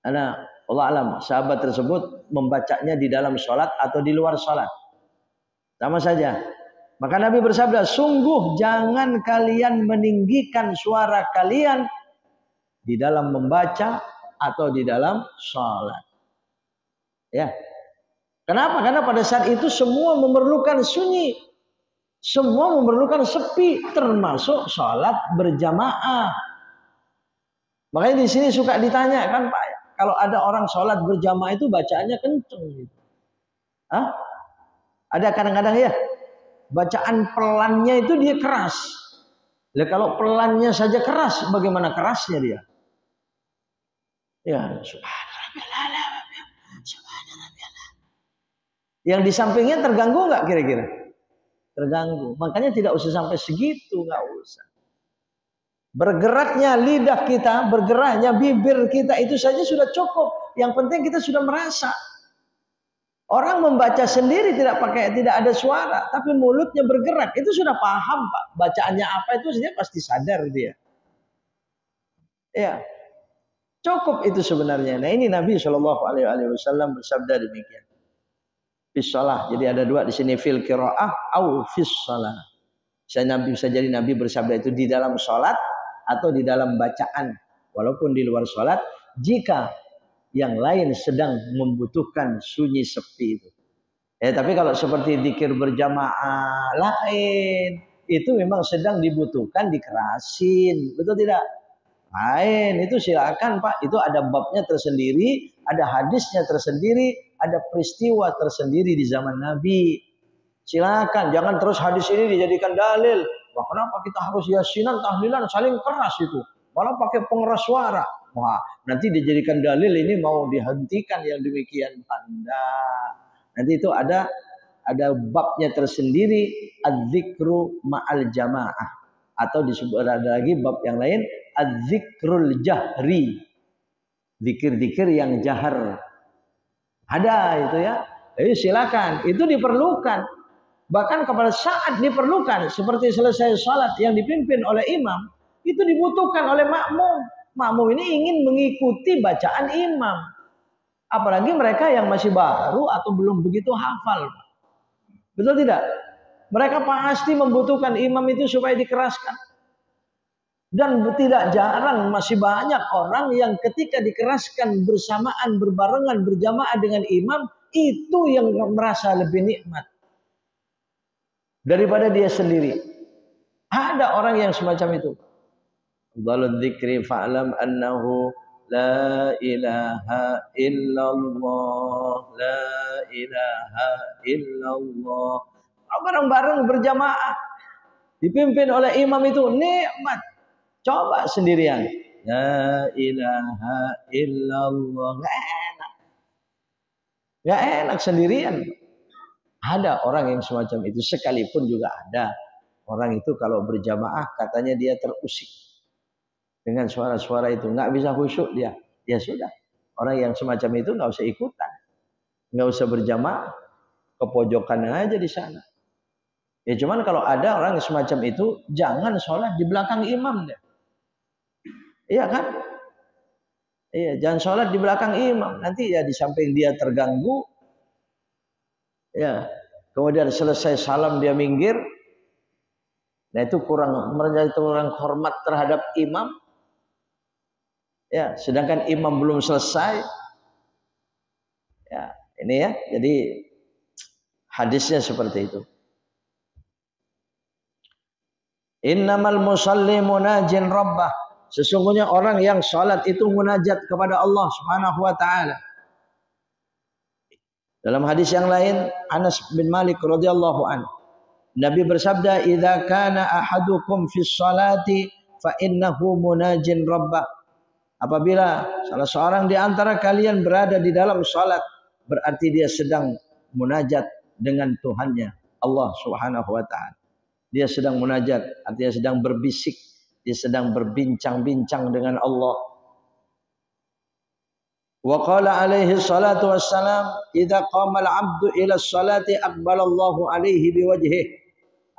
Karena Allah alam, sahabat tersebut membacanya di dalam sholat atau di luar sholat. Sama saja. Maka Nabi bersabda, sungguh jangan kalian meninggikan suara kalian di dalam membaca atau di dalam sholat. Ya. Kenapa? Karena pada saat itu semua memerlukan sunyi. Semua memerlukan sepi, termasuk sholat berjamaah. Makanya di sini suka ditanya kan Pak, kalau ada orang sholat berjamaah itu bacaannya kenceng gitu. Hah? Ada kadang-kadang ya, bacaan pelannya itu dia keras. Nah, kalau pelannya saja keras, bagaimana kerasnya dia? Ya, subhanallah. Yang di sampingnya terganggu nggak kira-kira? Terganggu. Makanya tidak usah sampai segitu, nggak usah. Bergeraknya lidah kita, bergeraknya bibir kita itu saja sudah cukup. Yang penting kita sudah merasa. Orang membaca sendiri tidak ada suara, tapi mulutnya bergerak, itu sudah paham Pak. Bacaannya apa itu saja pasti sadar dia. Ya, cukup itu sebenarnya. Nah ini Nabi Shallallahu Alaihi Wasallam bersabda demikian. Fis shalah. Jadi ada dua di sini, fil qiraah au fis shalah. Bisa jadi Nabi bersabda itu di dalam sholat atau di dalam bacaan, walaupun di luar sholat, jika yang lain sedang membutuhkan sunyi sepi itu. Tapi kalau seperti zikir berjamaah lain, itu memang sedang dibutuhkan dikerasin, betul tidak? Lain itu silakan Pak, itu ada babnya tersendiri, ada hadisnya tersendiri, ada peristiwa tersendiri di zaman Nabi. Silakan, jangan terus hadis ini dijadikan dalil. Wah, kenapa kita harus yasinan, tahlilan saling keras itu? Malah pakai pengeras suara. Wah, nanti dijadikan dalil ini mau dihentikan yang demikian. Nanti itu ada babnya tersendiri, az-zikru ma'al jamaah, atau disebut ada lagi bab yang lain, az-zikrul jahri, zikir-zikir yang jahar. Ada itu ya. Jadi silakan, itu diperlukan. Bahkan pada saat diperlukan, seperti selesai sholat yang dipimpin oleh imam, itu dibutuhkan oleh makmum. Makmum ini ingin mengikuti bacaan imam. Apalagi mereka yang masih baru atau belum begitu hafal. Betul tidak? Mereka pasti membutuhkan imam itu supaya dikeraskan. Dan tidak jarang masih banyak orang yang ketika dikeraskan bersamaan, berbarengan, berjamaah dengan imam, itu yang merasa lebih nikmat daripada dia sendiri. Ada orang yang semacam itu. Dzalul dzikri fa'lam annahu la ilaha illallah, la ilaha illallah. Bareng-bareng berjamaah dipimpin oleh imam itu nikmat. Coba sendirian, la ilaha illallah, nggak enak sendirian. Ada orang yang semacam itu, sekalipun juga ada orang itu kalau berjamaah katanya dia terusik dengan suara-suara itu, nggak bisa khusyuk dia. Ya sudah, orang yang semacam itu nggak usah ikutan, nggak usah berjamaah, ke pojokan aja di sana. Ya cuman kalau ada orang yang semacam itu, jangan sholat di belakang imam deh. Iya kan? Iya, jangan sholat di belakang imam. Nanti ya di samping dia terganggu, ya, kemudian selesai salam dia minggir. Nah itu kurang hormat terhadap imam. Ya, sedangkan imam belum selesai. Ya, ini ya. Jadi hadisnya seperti itu. Innamal musalli munajin rabbah. Sesungguhnya orang yang salat itu munajat kepada Allah Subhanahu wa taala. Dalam hadis yang lain, Anas bin Malik radhiyallahu anhu, Nabi bersabda, "Idza kana ahadukum fis salati fa innahu munajin rabbah." Apabila salah seorang di antara kalian berada di dalam salat, berarti dia sedang munajat dengan Tuhannya, Allah Subhanahu wa taala. Dia sedang munajat, artinya sedang berbisik, dia sedang berbincang-bincang dengan Allah. Wa qala alaihi salatu wassalam, "Idza qama al-'abdu ila as-salati aqbalallahu alaihi biwajhihi."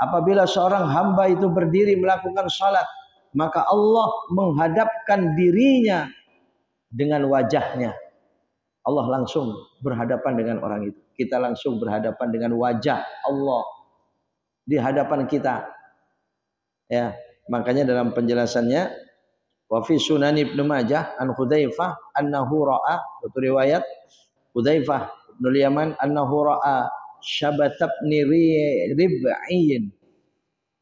Apabila seorang hamba itu berdiri melakukan salat, maka Allah menghadapkan dirinya dengan wajahnya. Allah langsung berhadapan dengan orang itu. Kita langsung berhadapan dengan wajah Allah di hadapan kita. Ya, makanya dalam penjelasannya, wa fi Sunan Ibnu Majah an Hudzaifah annahu ra'a, satu riwayat Hudzaifah bin Yaman annahu ra'a Syabath bin Rib'in.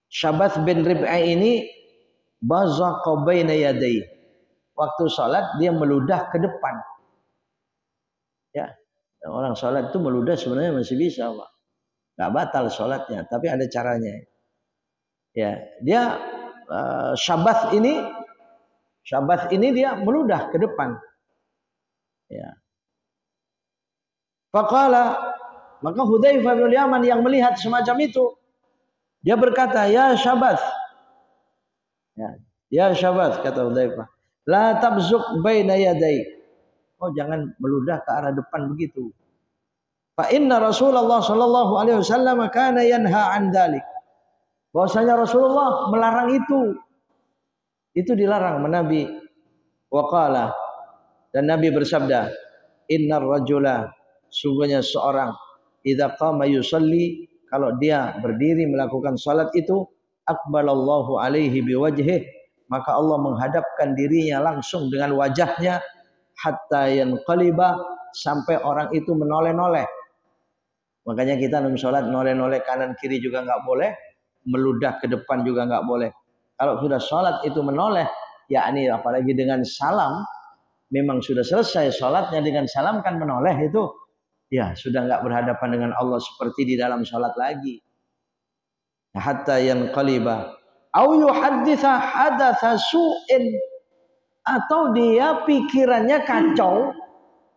Syabath bin Rib'i ini bazaqa baina yadayhi. Waktu salat dia meludah ke depan. Ya, orang salat itu meludah sebenarnya masih bisa, Pak. Enggak batal salatnya, tapi ada caranya. Ya, dia Syabath ini dia meludah ke depan. Ya. Faqala, maka Hudzaifah bin Yaman yang melihat semacam itu, dia berkata, "Ya Syabath." Ya Syabath, kata Hudzaifah, "La tabzuq baina yaday." Oh, jangan meludah ke arah depan begitu. Fa inna Rasulullah sallallahu alaihi wasallam kana yanha an dzalik. Bahwasanya Rasulullah melarang itu. Itu dilarang Nabi. Waqala, dan Nabi bersabda, "Innar rajula," sungguhnya seorang, "idza qama yusalli," kalau dia berdiri melakukan salat itu, "aqbalallahu alaihi biwajhihi," maka Allah menghadapkan dirinya langsung dengan wajahnya, hatta yanqaliba, sampai orang itu menoleh-noleh. Makanya kita dalam salat noleh-noleh kanan kiri juga enggak boleh, meludah ke depan juga enggak boleh. Kalau sudah salat itu menoleh, yakni apalagi dengan salam, memang sudah selesai salatnya dengan salam kan menoleh itu, ya sudah enggak berhadapan dengan Allah seperti di dalam salat lagi. Hatta yanqaliba au yuhadditha hadatsa su'in, atau dia pikirannya kacau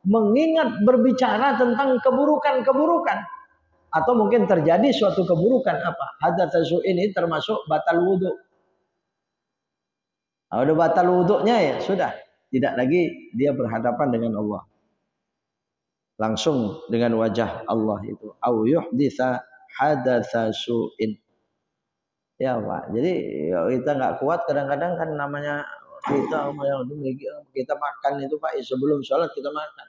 mengingat berbicara tentang keburukan-keburukan, atau mungkin terjadi suatu keburukan. Apa? Hadatsa su'in ini termasuk batal wudu. Kalau udah batal wudunya ya sudah, tidak lagi dia berhadapan dengan Allah. Langsung dengan wajah Allah itu. Au yuhditsa hadatsa su'in. Ya Pak, jadi ya, kita nggak kuat kadang-kadang kan namanya kita makan itu Pak, sebelum sholat kita makan.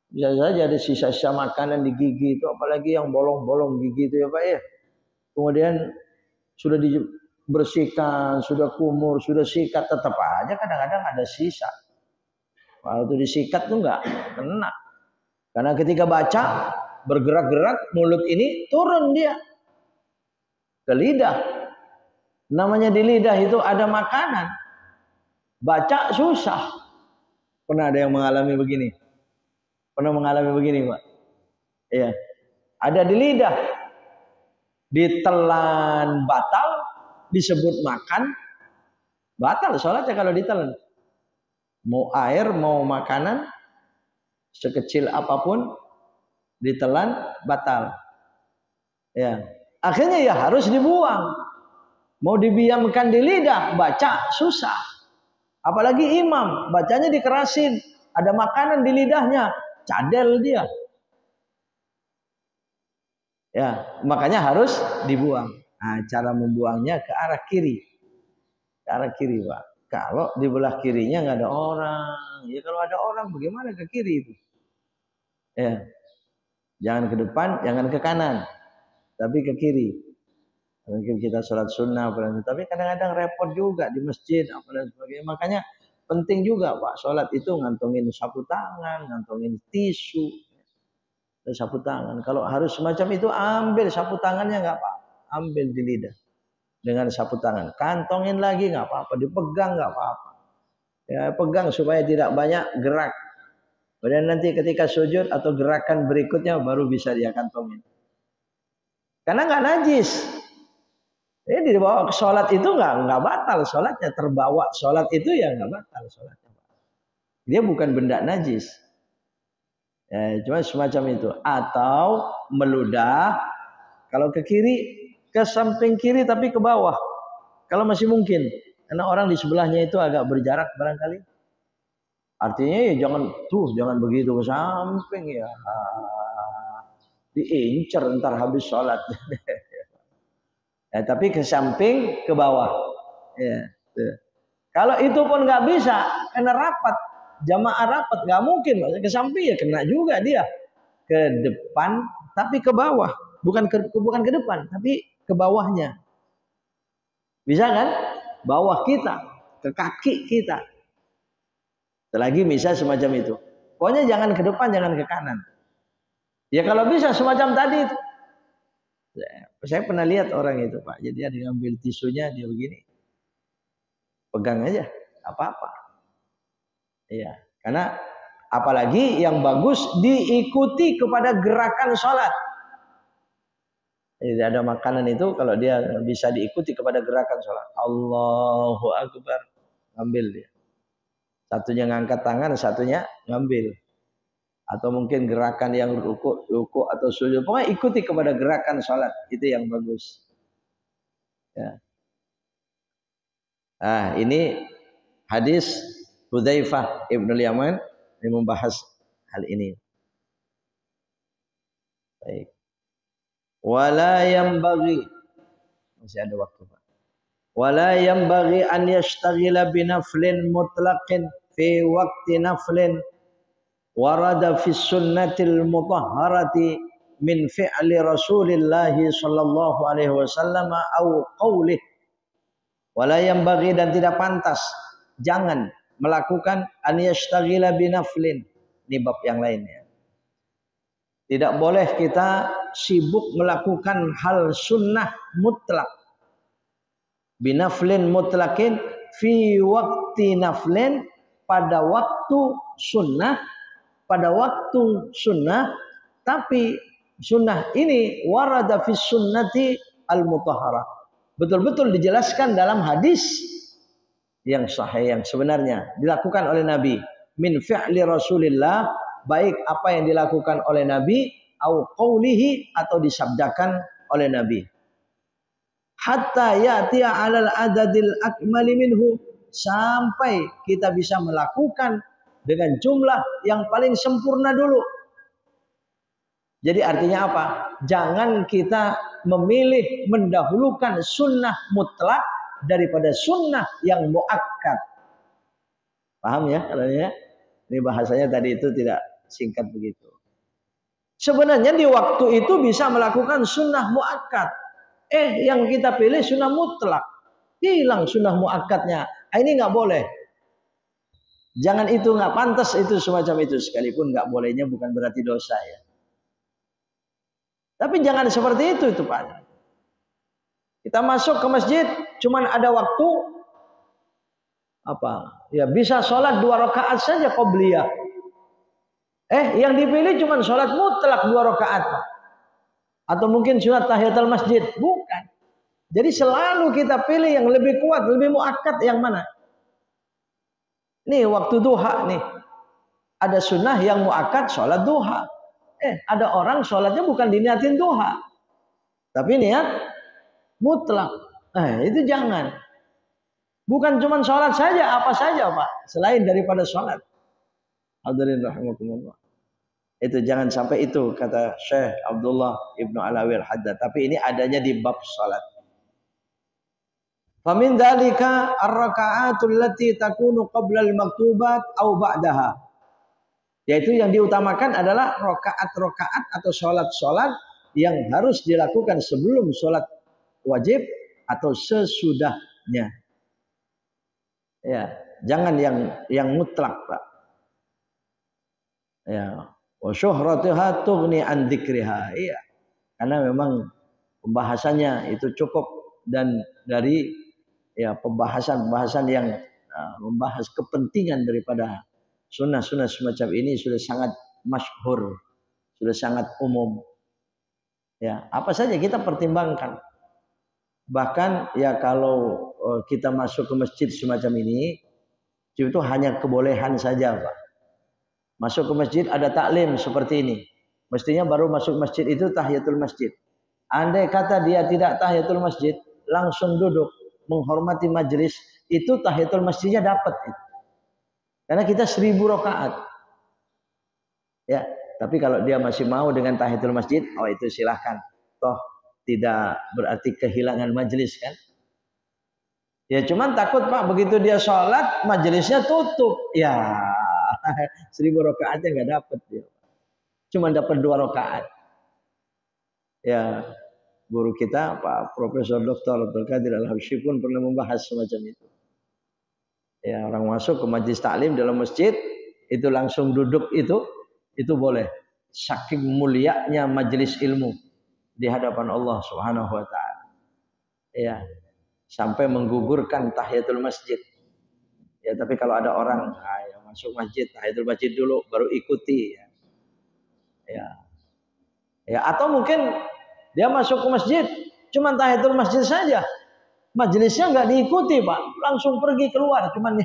Bisa saja ada sisa-sisa makanan di gigi itu, apalagi yang bolong-bolong gigi itu ya Pak ya. Kemudian sudah dibersihkan, sudah kumur, sudah sikat, tetap aja kadang-kadang ada sisa. Kalau itu disikat tuh nggak kena. Karena ketika baca bergerak-gerak mulut ini turun dia ke lidah. Namanya di lidah itu ada makanan. Baca susah. Pernah ada yang mengalami begini? Pernah mengalami begini, Pak? Iya. Ada di lidah. Ditelan batal, disebut makan, batal sholatnya kalau ditelan. Mau air, mau makanan, sekecil apapun, ditelan, batal. Ya. Akhirnya ya harus dibuang. Mau dibiamkan di lidah, baca susah. Apalagi imam, bacanya dikerasin. Ada makanan di lidahnya, cadel dia. Ya, makanya harus dibuang. Nah, cara membuangnya ke arah kiri. Ke arah kiri, Pak. Kalau di belah kirinya nggak ada orang. Ya kalau ada orang, bagaimana ke kiri itu? Ya. Jangan ke depan, jangan ke kanan. Tapi ke kiri. Mungkin kita sholat sunnah, tapi kadang-kadang repot juga di masjid, apa dan sebagainya. Makanya penting juga Pak, sholat itu ngantongin sapu tangan, ngantongin tisu, dan sapu tangan. Kalau harus semacam itu, ambil sapu tangannya nggak Pak, ambil di lidah. dengan sapu tangan. Kantongin lagi nggak apa-apa, dipegang nggak apa-apa. Ya, pegang supaya tidak banyak gerak. Kemudian nanti ketika sujud atau gerakan berikutnya baru bisa dia kantongin. Karena nggak najis. Jadi dibawa ke sholat itu nggak batal sholatnya, terbawa sholat itu ya nggak batal sholatnya. Dia bukan benda najis. Ya, cuma semacam itu. Atau meludah, kalau ke kiri, ke samping kiri tapi ke bawah. Kalau masih mungkin, karena orang di sebelahnya itu agak berjarak barangkali. Artinya ya jangan begitu ke samping ya. Diincer ntar habis sholat. Ya, tapi ke samping, ke bawah. Ya, tuh. Kalau itu pun nggak bisa, karena rapat, jamaah rapat, nggak mungkin. Ke samping ya kena juga dia. Ke depan, tapi ke bawah. Bukan ke depan, tapi ke bawahnya. Bisa kan? Bawah kita, ke kaki kita. Selagi bisa semacam itu. Pokoknya jangan ke depan, jangan ke kanan. Ya kalau bisa semacam tadi itu. Saya pernah lihat orang itu, Pak. Jadi dia ngambil tisunya, dia begini. Pegang aja, apa-apa. Iya, karena apalagi yang bagus diikuti kepada gerakan sholat. Jadi ada makanan itu kalau dia bisa diikuti kepada gerakan sholat. Allahu Akbar. Ngambil dia. Satunya ngangkat tangan, satunya ngambil. Atau mungkin gerakan yang ruku atau sujud. Pokoknya ikuti kepada gerakan sholat. Itu yang bagus. Ya. Nah, ini hadis Hudzaifah Ibnul Yaman yang membahas hal ini. Baik. Wala yanbaghi, masih ada waktu, Pak. Wala yanbaghi an yashtaghila binaflin mutlaqin fi waqti naflin warada fi sunnatil mutahharati min fi'li Rasulillah sallallahu alaihi wasallam au qaulih. Wala yanbaghi, dan tidak pantas, jangan melakukan an yashtaghila binaflin. Ini bab yang lainnya. Tidak boleh kita sibuk melakukan hal sunnah mutlak. Binaflin mutlaqin fi waqti naflin, pada waktu sunnah, tapi sunnah ini warada fi sunnati al-mutahharah. Betul-betul dijelaskan dalam hadis yang sahih, yang sebenarnya dilakukan oleh Nabi. Min fi'li Rasulillah, baik apa yang dilakukan oleh Nabi, au qaulihi, atau disabdakan oleh Nabi. Hatta ya'tiya 'alal adadil akmali minhu, sampai kita bisa melakukan dengan jumlah yang paling sempurna dulu. Jadi artinya apa? Jangan kita memilih mendahulukan sunnah mutlak daripada sunnah yang muakkad. Paham ya? Ini bahasanya tadi itu tidak singkat begitu. Sebenarnya di waktu itu bisa melakukan sunnah muakkad. Yang kita pilih sunnah mutlak. Hilang sunnah muakkadnya. Ini nggak boleh. Jangan, itu nggak pantas itu semacam itu. Sekalipun nggak bolehnya bukan berarti dosa ya. Tapi jangan seperti itu Pak. Kita masuk ke masjid, cuman ada waktu apa? Ya bisa sholat 2 rakaat saja qobliyah. Yang dipilih cuman sholat mutlak 2 rakaat, Pak. Atau mungkin sunat tahiyatul masjid, bukan. Jadi selalu kita pilih yang lebih kuat, lebih muakkad yang mana? Nih waktu duha nih. Ada sunnah yang muakkad sholat duha. Ada orang sholatnya bukan diniatin duha, tapi niat mutlak. Itu jangan. Bukan cuma sholat saja, apa saja Pak, selain daripada sholat. Hadirin rahimakumullah. Itu jangan sampai itu, kata Syekh Abdullah Ibnu Alawi Al-Haddad. Tapi ini adanya di bab sholat. Famin dzalika ar-raka'atul lati takunu qabla al-maktubat au ba'daha. Yaitu yang diutamakan adalah rokaat-rokaat atau sholat-sholat yang harus dilakukan sebelum sholat wajib atau sesudahnya. Ya, jangan yang mutlak, Pak. Ya, wa syuhratuha tughni an dzikriha. Iya. Karena memang pembahasannya itu cukup dan dari ya pembahasan-pembahasan yang membahas kepentingan daripada sunnah-sunnah semacam ini sudah sangat masyhur, sudah sangat umum. Ya, apa saja kita pertimbangkan. Bahkan ya kalau kita masuk ke masjid semacam ini, itu hanya kebolehan saja, Pak. Masuk ke masjid ada taklim seperti ini. Mestinya baru masuk masjid itu tahiyatul masjid. Andai kata dia tidak tahiyatul masjid, langsung duduk menghormati majelis, itu tahiyatul masjidnya dapat. Karena kita 1000 rakaat. Ya, tapi kalau dia masih mau dengan tahiyatul masjid, oh itu silahkan. Toh tidak berarti kehilangan majelis kan? Ya cuman takut Pak, begitu dia sholat majelisnya tutup. Ya 1000 rakaatnya nggak dapat dia. Cuma dapat 2 rakaat. Ya guru kita Pak Profesor Dr. Abdul Qadir Al-Habsyi pun pernah membahas semacam itu. Ya orang masuk ke majelis taklim dalam masjid itu langsung duduk itu boleh. Saking mulianya majelis ilmu di hadapan Allah Subhanahu wa taala. Ya, sampai menggugurkan tahiyatul masjid. Ya, tapi kalau ada orang yang masuk masjid, tahiyatul masjid dulu baru ikuti ya. Ya, atau mungkin dia masuk ke masjid cuma tahiyatul masjid saja. Majelisnya nggak diikuti, Pak. Langsung pergi keluar cuman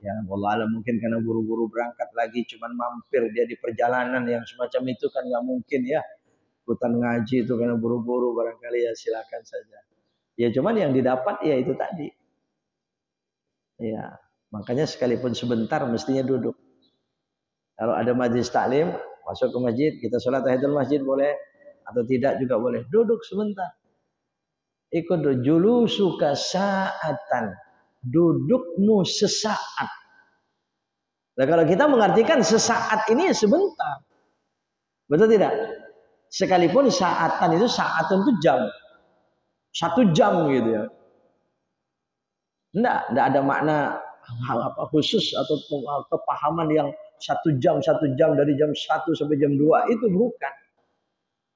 ya wallah mungkin karena buru-buru berangkat lagi cuman mampir dia di perjalanan yang semacam itu kan nggak mungkin ya. Ikutan ngaji itu karena buru-buru barangkali ya silakan saja. Ya cuman yang didapat ya itu tadi. Ya, makanya sekalipun sebentar mestinya duduk. Kalau ada majelis taklim, masuk ke masjid, kita sholat tahiyatul masjid boleh atau tidak juga boleh. Duduk sebentar. Ikut julusuka sa'atan. Dudukmu sesaat. Nah, kalau kita mengartikan sesaat ini sebentar. Betul tidak? Sekalipun saatan itu jam. 1 jam gitu ya. Enggak ada makna apa khusus atau kepahaman yang 1 jam dari jam 1 sampai jam 2 itu bukan.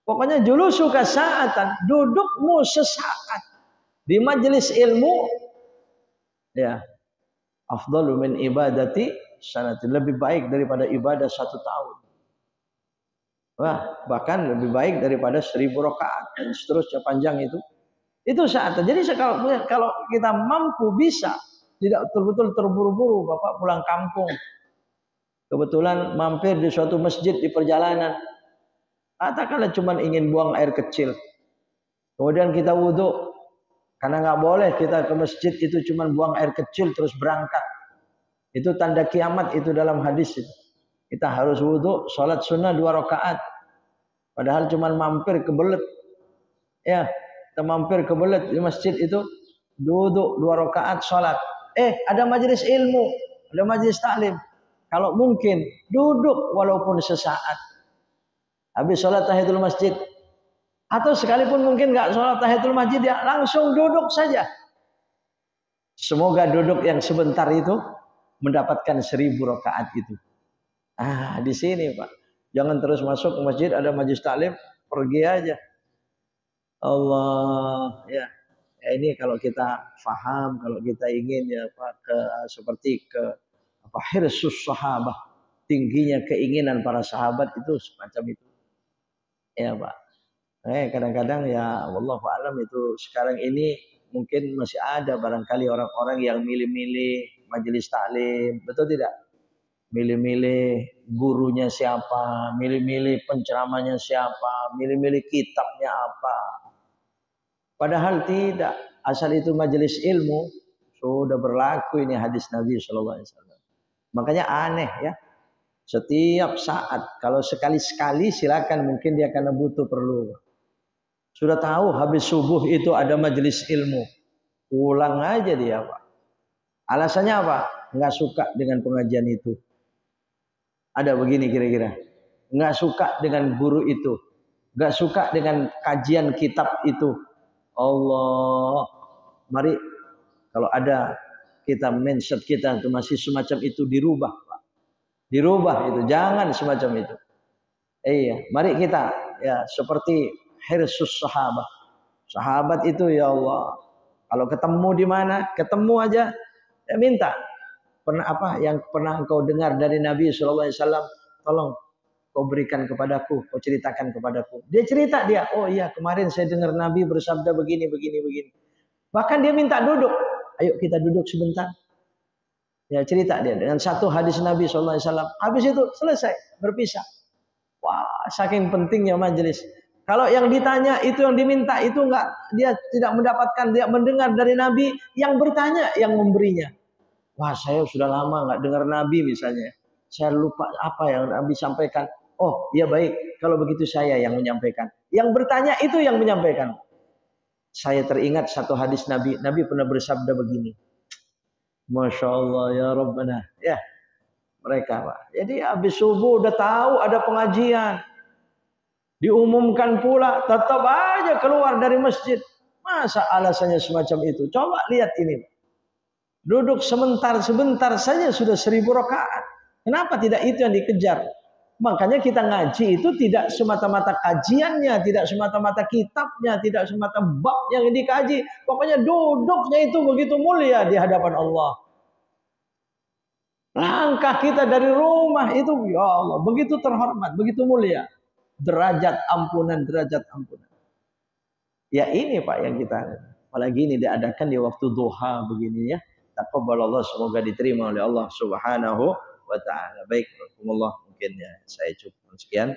Pokoknya julusuka sa'atan, dudukmu sesaat di majelis ilmu ya. Afdalu min ibadati sanatin, lebih baik daripada ibadah 1 tahun. Wah, bahkan lebih baik daripada 1000 rakaat dan seterusnya panjang itu. Itu saatnya. Jadi kalau kita mampu bisa, tidak betul-betul terburu-buru Bapak pulang kampung. Kebetulan mampir di suatu masjid di perjalanan. Katakanlah cuma ingin buang air kecil. Kemudian kita wudhu. Karena nggak boleh kita ke masjid itu cuma buang air kecil terus berangkat. Itu tanda kiamat itu dalam hadis itu. Kita harus wudhu, sholat sunnah 2 rakaat. Padahal cuma mampir kebelet. Ya, kita mampir kebelet di masjid itu. Duduk 2 rakaat sholat. Ada majelis ilmu. Ada majelis taklim. Kalau mungkin duduk walaupun sesaat. Habis sholat tahiyatul masjid. Atau sekalipun mungkin nggak sholat tahiyatul masjid ya langsung duduk saja. Semoga duduk yang sebentar itu mendapatkan 1000 rakaat itu. Di sini Pak. Jangan terus masuk ke masjid ada majelis taklim pergi aja. Allah ya. Ini kalau kita faham, kalau kita ingin ya Pak seperti hirsus sahabah, tingginya keinginan para sahabat itu semacam itu. Ya Pak. Kadang-kadang ya wallahu a'lam itu sekarang ini mungkin masih ada barangkali orang-orang yang milih-milih majelis taklim, betul tidak? Milih-milih gurunya siapa, milih-milih penceramahnya siapa, milih-milih kitabnya apa. Padahal tidak, asal itu majelis ilmu sudah berlaku ini hadis Nabi sallallahu alaihi wasallam. Makanya aneh ya. Setiap saat kalau sekali-sekali silakan mungkin dia karena butuh perlu. Sudah tahu habis subuh itu ada majelis ilmu. Pulang aja dia Pak. Alasannya apa? Nggak suka dengan pengajian itu. Ada begini kira-kira. Nggak suka dengan guru itu. Nggak suka dengan kajian kitab itu. Allah. Mari kalau ada kita mindset kita itu masih semacam itu dirubah Pak. Dirubah itu. Jangan semacam itu. Iya. Mari kita ya seperti hirsus sahabat. Sahabat itu ya Allah. Kalau ketemu di mana, ketemu aja ya minta. Pernah apa yang pernah engkau dengar dari Nabi Shallallahu Alaihi Wasallam, tolong kau berikan kepadaku, kau ceritakan kepadaku. Dia cerita dia, oh iya kemarin saya dengar Nabi bersabda begini, begini, begini. Bahkan dia minta duduk, ayo kita duduk sebentar. Ya cerita dia dengan satu hadis Nabi Shallallahu Alaihi Wasallam. Habis itu selesai berpisah. Wah, saking pentingnya majelis. Kalau yang ditanya itu yang diminta itu enggak, dia tidak mendapatkan, dia mendengar dari Nabi, yang bertanya yang memberinya. Wah, saya sudah lama enggak dengar Nabi misalnya. Saya lupa apa yang Nabi sampaikan. Oh, iya baik. Kalau begitu saya yang menyampaikan. Yang bertanya itu yang menyampaikan. Saya teringat satu hadis Nabi. Nabi pernah bersabda begini. Masya Allah ya Rabbana. Ya, mereka Pak. Jadi habis subuh udah tahu ada pengajian. Diumumkan pula, tetap aja keluar dari masjid. Masa alasannya semacam itu? Coba lihat ini. Duduk sebentar saja sudah 1000 rakaat. Kenapa tidak itu yang dikejar? Makanya kita ngaji itu tidak semata-mata kajiannya, tidak semata-mata kitabnya, tidak semata bab yang dikaji. Pokoknya duduknya itu begitu mulia di hadapan Allah. Langkah kita dari rumah itu, ya Allah, begitu terhormat, begitu mulia. Derajat ampunan. Ya ini Pak yang kita, apalagi ini diadakan di waktu duha begini ya. Taqabbalallah, semoga diterima oleh Allah Subhanahu wa taala. Baik, mungkin ya saya cukup sekian.